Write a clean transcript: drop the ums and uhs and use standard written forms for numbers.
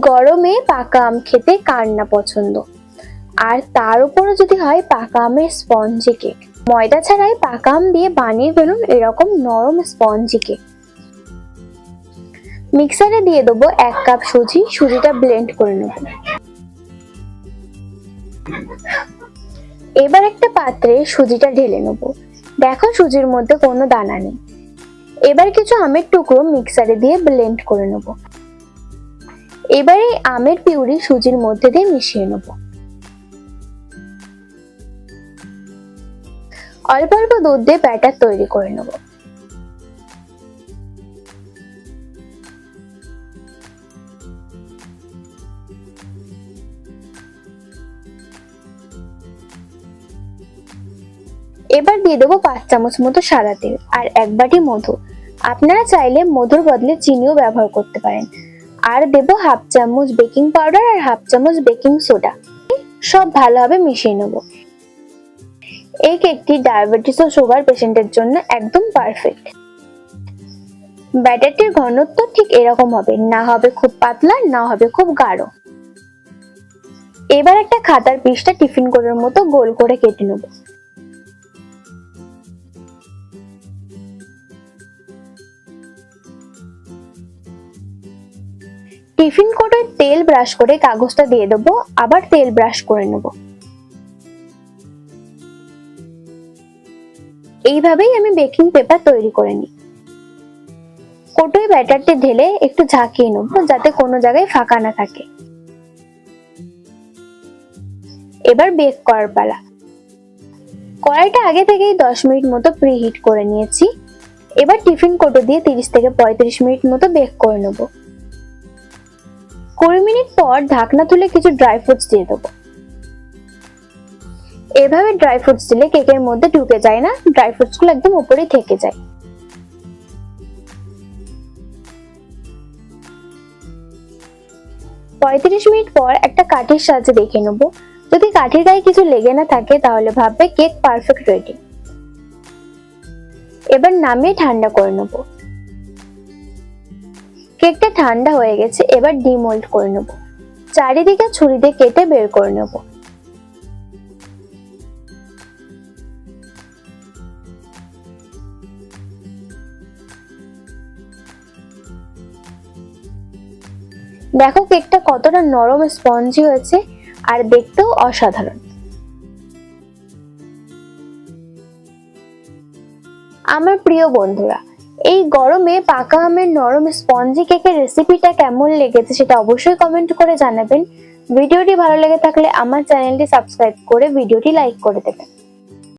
গরমে পাকা আম খেতে কার না পছন্দ, আর তার উপরে যদি হয় পাকা আমের স্পঞ্জি কেক। ময়দা ছাড়াই পাকা আম দিয়ে বানিয়ে ফেলুন এরকম নরম স্পঞ্জি কেক। মিক্সারে দিয়ে দেবো 1 কাপ সুজি। সুজিটা ব্লেন্ড করে নেব। এবার একটা পাত্রে সুজিটা ঢেলে নেব। দেখো সুজির মধ্যে কোনো দানা নেই। এবার কিছু আমের টুকরো মিক্সারে দিয়ে ব্লেন্ড করে নেব। এবার এই আমের পিউরি সুজির মধ্যে দিয়ে মিশিয়ে নেব। অল্প অল্প দুধ দিয়ে ব্যাটার তৈরি করে নেব। এবার দিয়ে দেবো 5 চামচ মতো সাদা তেল আর 1 বাটি মধু। আপনারা চাইলে মধুর বদলে চিনিও ব্যবহার করতে পারেন। আর দেবো 1/2 চামচ বেকিং পাউডার আর 1/2 চামচ বেকিং সোডা। সব ভালোভাবে মিশিয়ে নেব। এই কেকটি ডায়াবেটিস ও সুগার পেশেন্টের জন্য একদম পারফেক্ট। ব্যাটারটির ঘনত্ব ঠিক এরকম হবে, না হবে খুব পাতলা, না হবে খুব গাঢ়। এবার একটা খাতার পিসটা টিফিন কোণের মতো গোল করে কেটে নেব। টিফিন কোটে তেল ব্রাশ করে কাগজটা দিয়ে দেবো, আবার তেল ব্রাশ করে নেব। এইভাবেই আমি বেকিং পেপার তৈরি করে নিই। কোটোয় ব্যাটারটি ঢেলে একটু ঝাঁকিয়ে নেব যাতে কোনো জায়গায় ফাঁকা না থাকে। এবার বেক করার পালা। কড়াইটা আগে থেকেই 10 মিনিট মতো প্রিহিট করে নিয়েছি। এবার টিফিন কোটো দিয়ে 30 থেকে 35 মিনিট মতো বেক করে নেব। 20 মিনিট পর ঢাকনা তুলে কিছু ড্রাই ফ্রুটস দিয়ে দেবো। এভাবে ড্রাই ফ্রুটস দিলে কেকের মধ্যে ঢুকে যায় না, ড্রাই ফ্রুটস গুলো একদম উপরেই থেকে যায়। পঁয়ত্রিশ মিনিট পর একটা কাঠির সাহায্যে দেখে নেব। যদি কাঠির গায়ে কিছু লেগে না থাকে তাহলে ভাববে কেক পারফেক্ট রেডি। এবার নামিয়ে ঠান্ডা করে নেব। কেকটা ঠান্ডা হয়ে গেছে। এবার ডিমোল্ড করে নেব। চারিদিকে ছুরি দিয়ে কেটে বের করে নেব। দেখো কেকটা কতটা নরম স্পঞ্জি হয়েছে আর দেখতেও অসাধারণ। আমার প্রিয় বন্ধুরা, এই গরমে পাকা আমের নরম স্পঞ্জি কেকের রেসিপিটা কেমন লেগেছে সেটা অবশ্যই কমেন্ট করে জানাবেন। ভিডিওটি ভালো লেগে থাকলে আমার চ্যানেলটি সাবস্ক্রাইব করে ভিডিওটি লাইক করে দেবেন।